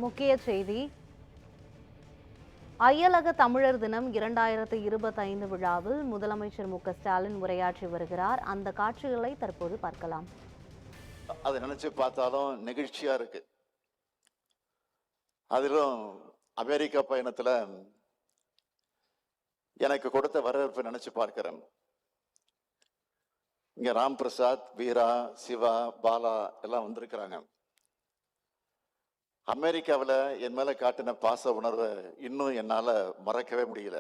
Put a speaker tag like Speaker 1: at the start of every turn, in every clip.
Speaker 1: முக்கிய செய்தி. அயலக தமிழர் தினம் 2025 விழாவில் முதலமைச்சர் மு.க.ஸ்டாலின் உரையாற்றி வருகிறார். அந்த காட்சிகளை தற்போது பார்க்கலாம்.
Speaker 2: அதை நினைச்சு பார்த்தாலும் நெகிழ்ச்சியா இருக்கு. அதிலும் அமெரிக்கா பயணத்துல எனக்கு கொடுத்த வரவேற்பை நினைச்சு பார்க்கிறேன். இங்க ராம் பிரசாத், வீரா, சிவா, பாலா எல்லாம் வந்திருக்கிறாங்க. அமெரிக்காவில் என் மேல காட்டின பாச உணர்வை இன்னும் என்னால மறக்கவே முடியல.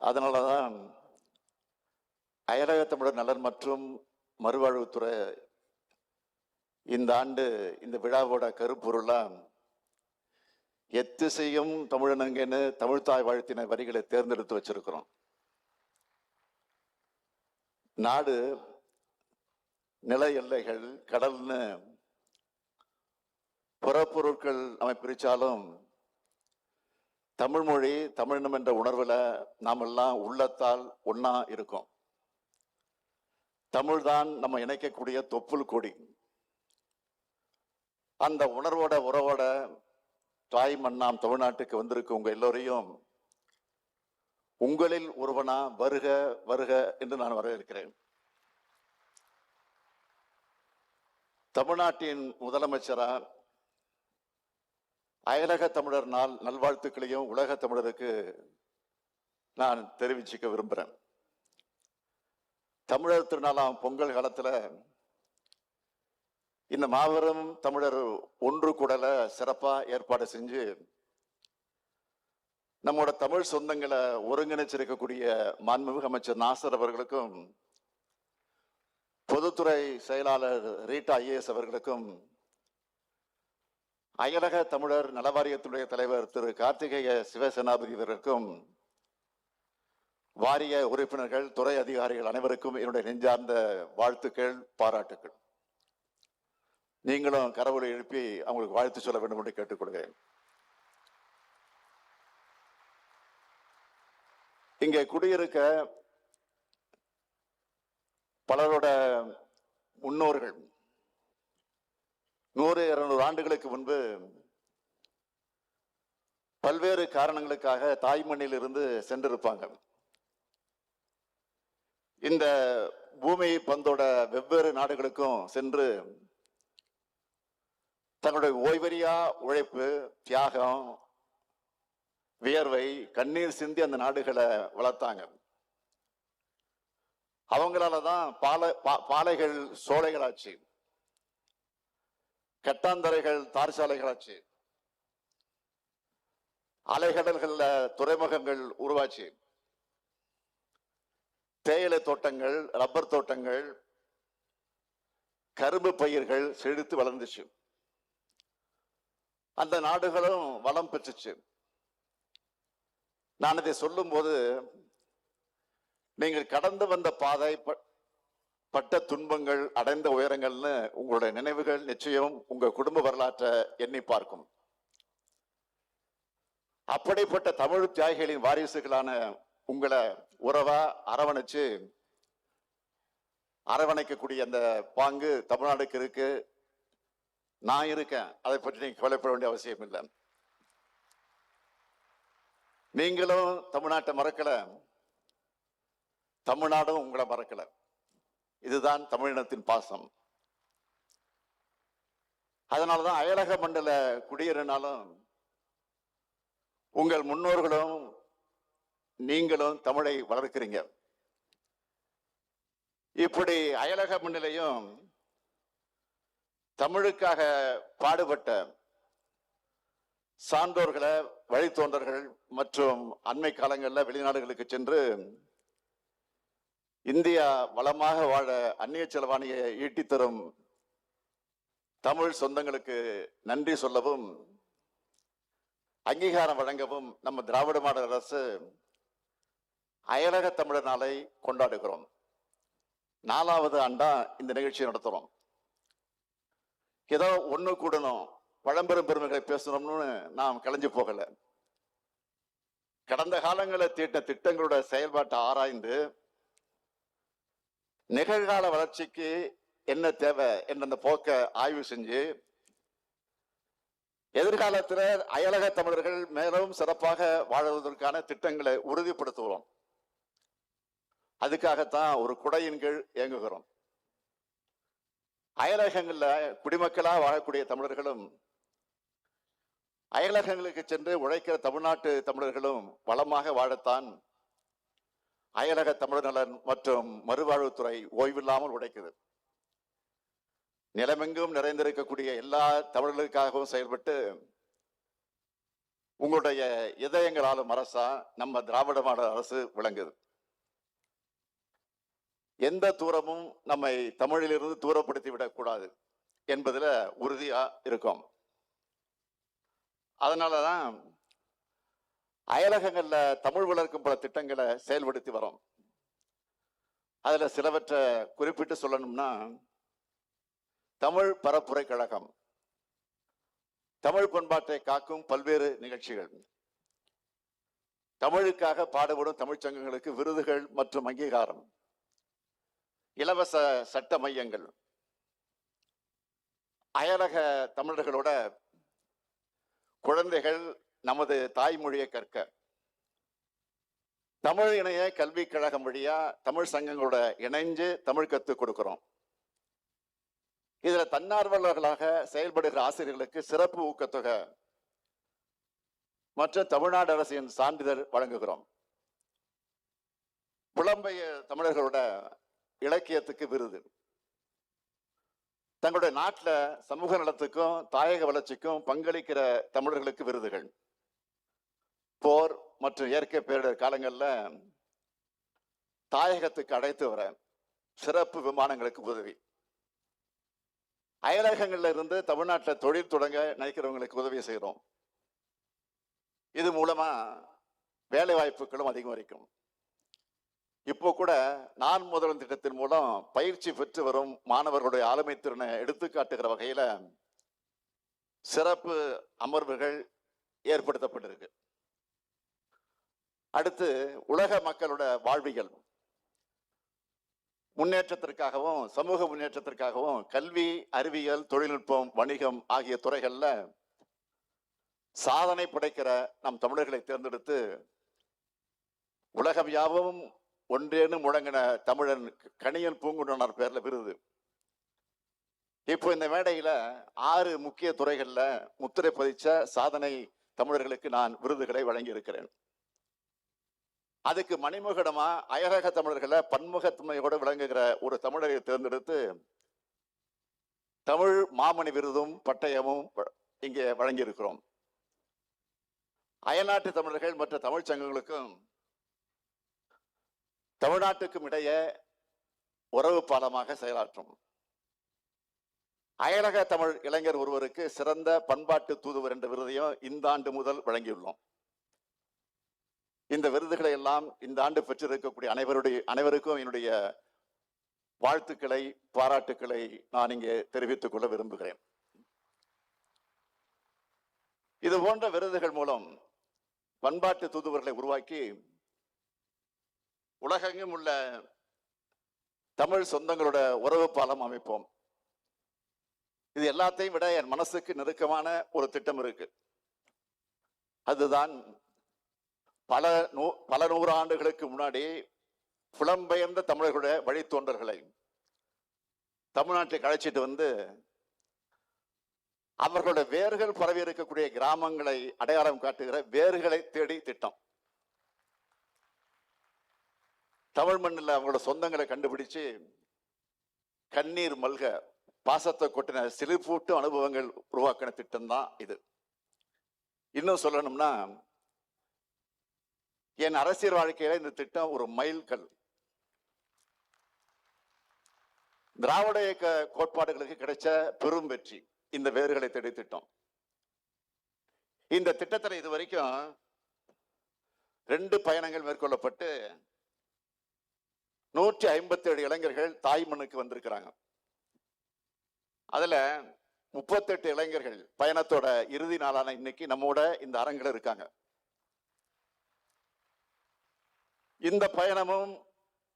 Speaker 2: அதனாலதான் அயலக தமிழர் நலன் மற்றும் மறுவாழ்வுத்துறை இந்த ஆண்டு இந்த விழாவோட கருப்பொருளா எத்திசையும் தமிழனுங்கன்னு தமிழ்தாய் வாழ்த்தின வரிகளை தேர்ந்தெடுத்து வச்சிருக்கிறோம். நாடு, நில எல்லைகள், கடல்னு புறப்பொருட்கள் நம்ம பிரிச்சாலும் தமிழ் மொழி, தமிழினம் என்ற உணர்வுல நாம் எல்லாம் உள்ளத்தால் ஒன்னா இருக்கோம். தமிழ்தான் நம்ம இணைக்கக்கூடிய தொப்புள் கொடி. அந்த உணர்வோட உறவோட தாய் மண்ணாம் தமிழ்நாட்டுக்கு வந்திருக்கு உங்க எல்லோரையும் உங்களில் ஒருவனா வருக வருக என்று நான் வரவேற்கிறேன். தமிழ்நாட்டின் முதலமைச்சரா அயலக தமிழர் நாள் நல்வாழ்த்துக்களையும் உலக தமிழருக்கு நான் தெரிவிச்சுக்க விரும்புகிறேன். தமிழர் திருநாளாம் பொங்கல் காலத்துல இந்த மாபெரும் தமிழர் ஒன்று கூடல சிறப்பா ஏற்பாடு செஞ்சு நம்மோட தமிழ் சொந்தங்களை ஒருங்கிணைச்சிருக்கக்கூடிய மாண்புமிகு அமைச்சர் நாசர் அவர்களுக்கும், பொதுத்துறை செயலாளர் ரீட்டா ஐஏஎஸ் அவர்களுக்கும், அயலக தமிழர் நலவாரியத்துடைய தலைவர் திரு கார்த்திகேய சிவசேனாபதி அவர்களுக்கும், வாரிய உறுப்பினர்கள், துறை அதிகாரிகள் அனைவருக்கும் என்னுடைய நெஞ்சார்ந்த வாழ்த்துக்கள், பாராட்டுக்கள். நீங்களும் கரவொலி எழுப்பி அவங்களுக்கு வாழ்த்து சொல்ல வேண்டும் என்று கேட்டுக்கொள்கிறேன். இங்கே குடியிருக்க பலரோட முன்னோர்கள் 100-200 ஆண்டுகளுக்கு முன்பு பல்வேறு காரணங்களுக்காக தாய்மண்ணில் இருந்து சென்றிருப்பாங்க. இந்த பூமி பந்தோட வெவ்வேறு நாடுகளுக்கும் சென்று தங்களுடைய ஓய்வறியா உழைப்பு, தியாகம், வியர்வை, கண்ணீர் சிந்தி அந்த நாடுகளை வளர்த்தாங்க. அவங்களாலதான் பாலைகள் சோலைகளாச்சு, கட்டாந்தரைகள் தார் சாலைகளாச்சு, அலைகடல்கள்ல துறைமுகங்கள் உருவாச்சு, தேயிலை தோட்டங்கள், ரப்பர் தோட்டங்கள், கரும்பு பயிர்கள் செழித்து வளர்ந்துச்சு. அந்த நாடுகளும் வளம் பெற்றுச்சு. நான் இதை சொல்லும் போது நீங்கள் கடந்து வந்த பாதை, பட்ட துன்பங்கள், அடைந்த உயரங்கள்னு உங்களுடைய நினைவுகள் நிச்சயம் உங்க குடும்ப வரலாற்றை எண்ணி பார்க்கும். அப்படிப்பட்ட தமிழ் தியாகிகளின் வாரிசுகளான உங்களை உறவா அரவணைக்கக்கூடிய அந்த பாங்கு தமிழ்நாடுக்கு இருக்கு. நான் இருக்கேன், அதை பற்றி நீங்க கவலைப்பட வேண்டிய அவசியம் இல்லை. நீங்களும் தமிழ்நாட்டை மறக்கல, தமிழ்நாடும் உங்களை மறக்கல. இதுதான் தமிழினத்தின் பாசம். அதனாலதான் அயலக மண்டல குடியேறினாலும் உங்கள் முன்னோர்களும் நீங்களும் தமிழை வளர்க்கிறீங்க. இப்படி அயலக மண்டலையும் தமிழுக்காக பாடுபட்ட சான்றோர்களை, வழித்தோன்றர்கள் மற்றும் அண்மை காலங்களில் வெளிநாடுகளுக்கு சென்று இந்தியா வளமாக வாழ அந்நிய செலவாணியை ஈட்டி தரும் தமிழ் சொந்தங்களுக்கு நன்றி சொல்லவும், அங்கீகாரம் வழங்கவும் நம்ம திராவிட மாடல் அரசு அயலக தமிழர் நாளை கொண்டாடுகிறோம். 4வது ஆண்டா இந்த நிகழ்ச்சியை நடத்துறோம். ஏதோ ஒண்ணு கூடணும், பழம்பெரும் பெருமைகளை பேசணும்னு நாம் கலைஞ்சு போகல. கடந்த காலங்களில் தீட்ட திட்டங்களோட செயல்பாட்டை ஆராய்ந்து நிகழ்கால வளர்ச்சிக்கு என்ன தேவை என்ற அந்த போக்க ஆய்வு செஞ்சு எதிர்காலத்தில் அயலக தமிழர்கள் மேலும் சிறப்பாக வாழ்வதற்கான திட்டங்களை உறுதிப்படுத்துகிறோம். அதுக்காகத்தான் ஒரு குடையின் கீழ் இயங்குகிறோம். அயலகங்கள்ல குடிமக்களா வாழக்கூடிய தமிழர்களும் அயலகங்களுக்கு சென்று உழைக்கிற தமிழ்நாட்டு தமிழர்களும் வளமாக வாழத்தான் அயலக தமிழர் நலன் மற்றும் மறுவாழ்வுத்துறை ஓய்வில்லாமல் உழைக்குது. நிலமெங்கும் நிறைந்திருக்கக்கூடிய எல்லா தமிழர்களுக்காகவும் செயல்பட்டு உங்களுடைய இதயங்களாலும் அரசா நம்ம திராவிட மாடல் அரசு விளங்குது. எந்த தூரமும் நம்மை தமிழிலிருந்து தூரப்படுத்தி விடக்கூடாது என்பதுல உறுதியா இருக்கும். அதனாலதான் அயலகங்கள்ல தமிழ் வளர்க்கும் பல திட்டங்களை செயல்படுத்தி வரோம். அதுல சிலவற்றை குறிப்பிட்டு சொல்லணும்னா, தமிழ் பரப்புரை கழகம், தமிழ் பண்பாட்டை காக்கும் பல்வேறு நிகழ்ச்சிகள், தமிழுக்காக பாடுபடும் தமிழ்ச் சங்கங்களுக்கு விருதுகள் மற்றும் அங்கீகாரம், இலவச சட்ட மையங்கள், அயலக தமிழர்களோட குழந்தைகள் நமது தாய்மொழியை கற்க, தமிழ் இணைய கல்விக் கழகம் வழியா தமிழ் சங்கங்களோட இணைஞ்சு தமிழ் கற்றுக் கொடுக்கிறோம். இதுல தன்னார்வலர்களாக செயல்படுகிற ஆசிரியர்களுக்கு சிறப்பு ஊக்கத்தொகை மற்றும் தமிழ்நாடு அரசின் சான்றிதழ் வழங்குகிறோம். புலம்பெயர் தமிழர்களோட இலக்கியத்துக்கு விருது, தங்களுடைய நாட்டில் சமூக நலத்துக்கும் தாயக வளர்ச்சிக்கும் பங்களிக்கிற தமிழர்களுக்கு விருதுகள், போர் மற்றும் இயற்கை பேரிடர் காலங்களில் தாயகத்துக்கு அழைத்து வர சிறப்பு விமானங்களுக்கு உதவி, அயலகங்கள்ல இருந்து தமிழ்நாட்டில் தொழில் தொடங்க நினைக்கிறவங்களுக்கு உதவி செய்கிறோம். இது மூலமா வேலை வாய்ப்புகளும் அதிகரிக்கும். இப்போ கூட நான் முதல்வன் திட்டத்தின் மூலம் பயிற்சி பெற்று வரும் மாணவர்களுடைய ஆளுமை திறனை எடுத்துக்காட்டுகிற வகையில சிறப்பு அமர்வுகள் ஏற்படுத்தப்பட்டிருக்கு. அடுத்து உலக மக்களோட வாழ்வியல் முன்னேற்றத்திற்காகவும் சமூக முன்னேற்றத்திற்காகவும் கல்வி, அறிவியல், தொழில்நுட்பம், வணிகம் ஆகிய துறைகள்ல சாதனை படைக்கிற நம் தமிழர்களை தேர்ந்தெடுத்து உலகம் யாவும் ஒன்றேன்னு முழங்கின தமிழன் கணியன் பூங்குன்றனார் பேர்ல விருது. இப்போ இந்த மேடையில 6 முக்கிய துறைகள்ல முத்திரை பதிச்ச சாதனை தமிழர்களுக்கு நான் விருதுகளை வழங்கி இருக்கிறேன். அதுக்கு மணிமுகடமா அயலக தமிழர்களை பன்முகத்தன்மையோடு விளங்குகிற ஒரு தமிழரை தேர்ந்தெடுத்து தமிழ் மாமணி விருதும் பட்டயமும் இங்கே வழங்கி இருக்கிறோம். அயல்நாட்டு தமிழர்கள் மற்ற தமிழ் சங்கங்களுக்கும் தமிழ்நாட்டுக்கும் இடையே உறவு பாலமாக செயலாற்றும். அயலக தமிழ் இளைஞர் ஒருவருக்கு சிறந்த பண்பாட்டு தூதுவர் என்ற விருதையும் இந்த ஆண்டு முதல் வழங்கியுள்ளோம். இந்த விருதுகளை எல்லாம் இந்த ஆண்டு பெற்றிருக்கக்கூடிய அனைவருக்கும் என்னுடைய வாழ்த்துக்களை, பாராட்டுக்களை நான் இங்கே தெரிவித்துக் கொள்ள விரும்புகிறேன். இது போன்ற விருதுகள் மூலம் பண்பாட்டு தூதுவர்களை உருவாக்கி உலகெங்கும் உள்ள தமிழ் சொந்தங்களோட உறவு பாலம் அமைப்போம். இது எல்லாத்தையும் விட என் மனசுக்கு நெருக்கமான ஒரு திட்டம் இருக்கு. அதுதான் பல நூறு ஆண்டுகளுக்கு முன்னாடி புலம்பெயர்ந்த தமிழர்களுடைய வழித்தோன்றல்களை தமிழ்நாட்டுக்கு அழைச்சிட்டு வந்து அவர்களுடைய வேர்கள் பரவி இருக்கக்கூடிய கிராமங்களை அடையாளம் காட்டுகிற வேர்களை தேடி திட்டம். தமிழ் மண்ணில் அவங்களோட சொந்தங்களை கண்டுபிடிச்சு கண்ணீர் மல்க பாசத்தை கொட்டின சிலிர்ப்பூட்டு அனுபவங்கள் உருவாக்கின திட்டம் தான் இது. இன்னும் சொல்லணும்னா, என் அரசியல் வாழ்க்கையில இந்த திட்டம் ஒரு மைல்கல். திராவிட இயக்க கோட்பாடுகளுக்கு கிடைச்ச பெரும் வெற்றி இந்த வேர்களை தேடி திட்டம். இந்த திட்டத்தில் இதுவரைக்கும் 2 பயணங்கள் மேற்கொள்ளப்பட்டு 157 இளைஞர்கள் தாய் மண்ணுக்கு வந்திருக்கிறாங்க. அதுல 38 இளைஞர்கள் பயணத்தோட இறுதி நாளான இன்னைக்கு நம்மோட இந்த அரங்கில் இருக்காங்க. இந்த பயணமும்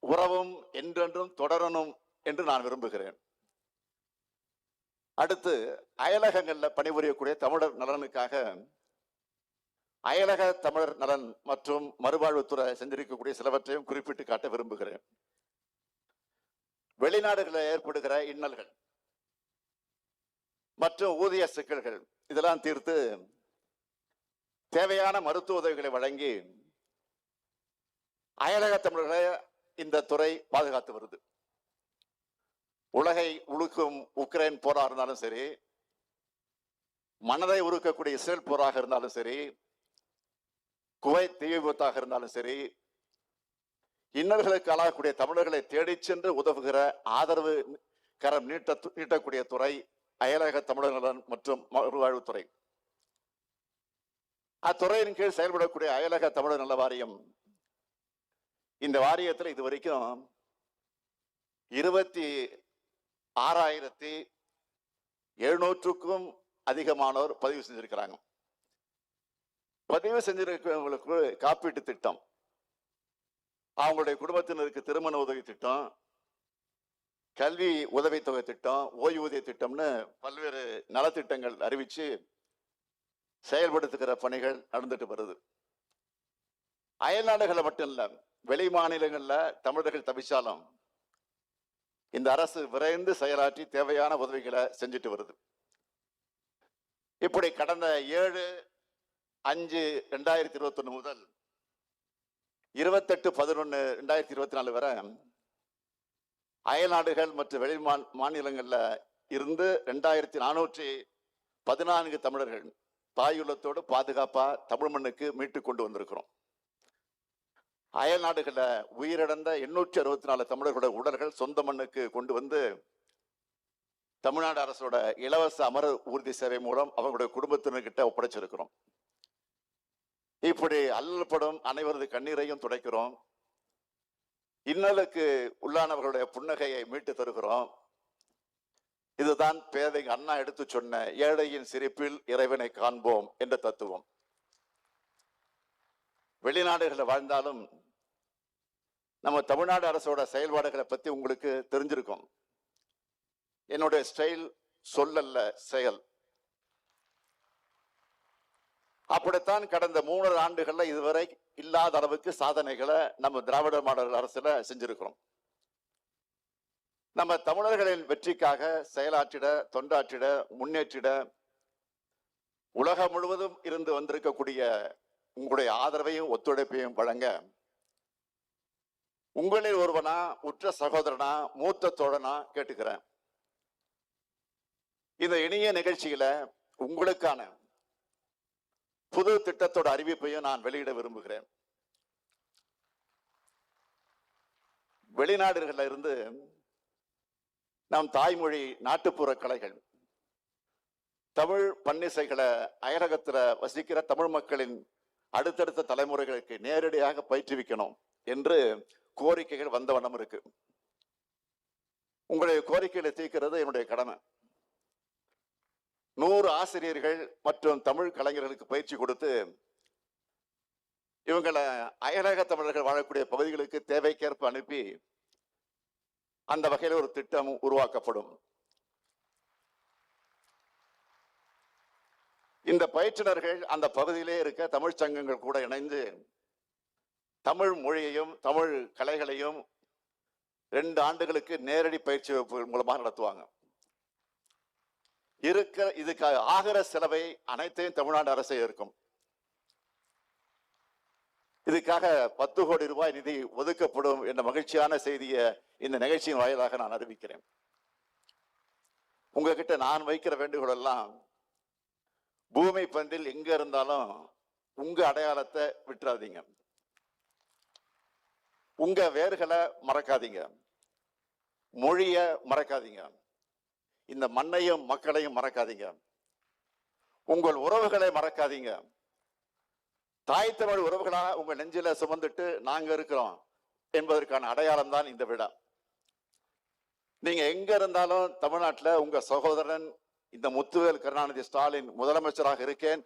Speaker 2: உறவும் என்றென்றும் தொடரணும் என்று நான் விரும்புகிறேன். அடுத்து அயலகங்கள்ல பணிபுரியக்கூடிய தமிழர் நலனுக்காக அயலக தமிழர் நலன் மற்றும் மறுவாழ்வுத்துறை செஞ்சிருக்கக்கூடிய சிலவற்றையும் குறிப்பிட்டு காட்ட விரும்புகிறேன். வெளிநாடுகளில் ஏற்படுகிற இன்னல்கள் மற்றும் ஊதிய சிக்கல்கள் இதெல்லாம் தீர்த்து தேவையான மருத்துவ உதவிகளை வழங்கி அயலக தமிழர்களை இந்த துறை பாதுகாத்து வருது. உலகை உழுக்கும் உக்ரைன் போரா இருந்தாலும் சரி, மனதை உருக்கக்கூடிய இஸ்ரேல் போராக இருந்தாலும் சரி, குவைத் தீ விபத்தாக இருந்தாலும் சரி, இன்னல்களுக்கு ஆளாகக்கூடிய தமிழர்களை தேடி சென்று உதவுகிற ஆதரவு கரம் நீட்டக்கூடிய துறை அயலக தமிழர் நலன் மற்றும் மறுவாழ்வுத்துறை. அத்துறையின் கீழ் செயல்படக்கூடிய அயலக தமிழர் நல வாரியம், இந்த வாரியத்தில் இதுவரைக்கும் 26,700க்கும் அதிகமானோர் பதிவு செஞ்சிருக்கிறாங்க. பதிவு செஞ்சிருக்கிறவங்களுக்கு காப்பீட்டு திட்டம், அவங்களுடைய குடும்பத்தினருக்கு திருமண உதவி திட்டம், கல்வி உதவித்தொகை திட்டம், ஓய்வூதிய திட்டம்னு பல்வேறு நலத்திட்டங்கள் அறிவிச்சு செயல்படுத்துகிற பணிகள் நடந்துட்டு வருது. அயல்நாடுகளை மட்டும் இல்ல, வெளி மாநிலங்கள்ல தமிழர்கள் தவிச்சாலும் இந்த அரசு விரைந்து செயலாற்றி தேவையான உதவிகளை செஞ்சுட்டு வருது. இப்படி கடந்த 7/5/2021 முதல் 28/11/2024 வரை அயல்நாடுகள் மற்றும் வெளி மாநிலங்கள்ல இருந்து 2414 தமிழர்கள் தாயுள்ளத்தோடு பாதுகாப்பா தமிழ் மண்ணுக்கு மீட்டு கொண்டு வந்திருக்கிறோம். அயல் நாடுகள்ல உயிரிழந்த 864 தமிழர்களுடைய உடல்கள் சொந்த மண்ணுக்கு கொண்டு வந்து தமிழ்நாடு அரசோட இலவச அமர ஊர்தி சேவை மூலம் அவங்களுடைய குடும்பத்தினர்கிட்ட ஒப்படைச்சிருக்கிறோம். இப்படி அல்லப்படும் அனைவரது கண்ணீரையும் துடைக்கிறோம். இன்னலுக்கு உள்ளானவர்களுடைய புன்னகையை மீட்டு தருகிறோம். இதுதான் பேதை அண்ணா எடுத்து சொன்ன ஏழையின் சிரிப்பில் இறைவனை காண்போம் என்ற தத்துவம். வெளிநாடுகளில் வாழ்ந்தாலும் நம்ம தமிழ்நாடு அரசோட செயல்பாடுகளை பத்தி உங்களுக்கு தெரிஞ்சிருக்கும். என்னுடைய ஸ்டைல் சொல்லல்ல, செயல். அப்படித்தான் கடந்த 3 ஆண்டுகள்ல இதுவரை இல்லாத அளவுக்கு சாதனைகளை நம்ம திராவிட மாடல் அரசுல செஞ்சிருக்கிறோம். நம்ம தமிழர்களின் வெற்றிக்காக செயலாற்றிட, தொண்டாற்றிட, முன்னேற்றிட உலகம் முழுவதும் இருந்து வந்திருக்கக்கூடிய உங்களுடைய ஆதரவையும் ஒத்துழைப்பையும் வழங்க உங்களில் ஒருவனா, உற்ற சகோதரனா, மூத்த தோழனா கேட்டுக்கிறேன். இந்த இனிய நிகழ்ச்சியில உங்களுக்கான புது திட்டத்தோட அறிவிப்பையும் நான் வெளியிட விரும்புகிறேன். வெளிநாடுகள்ல இருந்து நம் தாய்மொழி நாட்டுப்புற கலைகள், தமிழ் பன்னிசைகளை அயலகத்துல வசிக்கிற தமிழ் மக்களின் அடுத்தடுத்த தலைமுறைகளுக்கு நேரடியாக பயிற்றுவிக்கணும் என்று கோரிக்கைகள் வந்த வண்ணம் இருக்கு. உங்களுடைய கோரிக்கைகளை தீர்க்கிறது என்னுடைய கடமை. 100 ஆசிரியர்கள் மற்றும் தமிழ் கலைஞர்களுக்கு பயிற்சி கொடுத்து இவங்களை அயலக தமிழர்கள் வாழக்கூடிய பகுதிகளுக்கு தேவைக்கேற்ப அனுப்பி அந்த வகையில் ஒரு திட்டம் உருவாக்கப்படும். இந்த பயிற்றுனர்கள் அந்த பகுதியிலே இருக்க தமிழ் சங்கங்கள் கூட இணைந்து தமிழ் மொழியையும் தமிழ் கலைகளையும் 2 ஆண்டுகளுக்கு நேரடி பயிற்சி வகுப்பு மூலமாக நடத்துவாங்க. இதுக்கு ஆகிற செலவை அனைத்தையும் தமிழ்நாடு அரசே இருக்கும். இதுக்காக 10 கோடி ரூபாய் நிதி ஒதுக்கப்படும் என்ற மகிழ்ச்சியான செய்தியை இந்த நிகழ்ச்சியின் வாயிலாக நான் அறிவிக்கிறேன். உங்ககிட்ட நான் வைக்கிற வேண்டுகோள் எல்லாம், பூமி பந்தில் எங்க இருந்தாலும் உங்க அடையாளத்தை விட்டுறாதீங்க, உங்க வேர்களை மறக்காதீங்க, மொழிய மறக்காதீங்க, இந்த மண்ணையும் மக்களையும் மறக்காதீங்க, உங்கள் உறவுகளை மறக்காதீங்க. தாய் தமிழ் உறவுகளா உங்க நெஞ்சில சுமந்துட்டு நாங்க இருக்கிறோம் என்பதற்கான அடையாளம் தான் இந்த விழா. நீங்க எங்க இருந்தாலும் தமிழ்நாட்டில் உங்க சகோதரன் இந்த முத்துவேல் கருணாநிதி ஸ்டாலின் முதலமைச்சராக இருக்கேன்.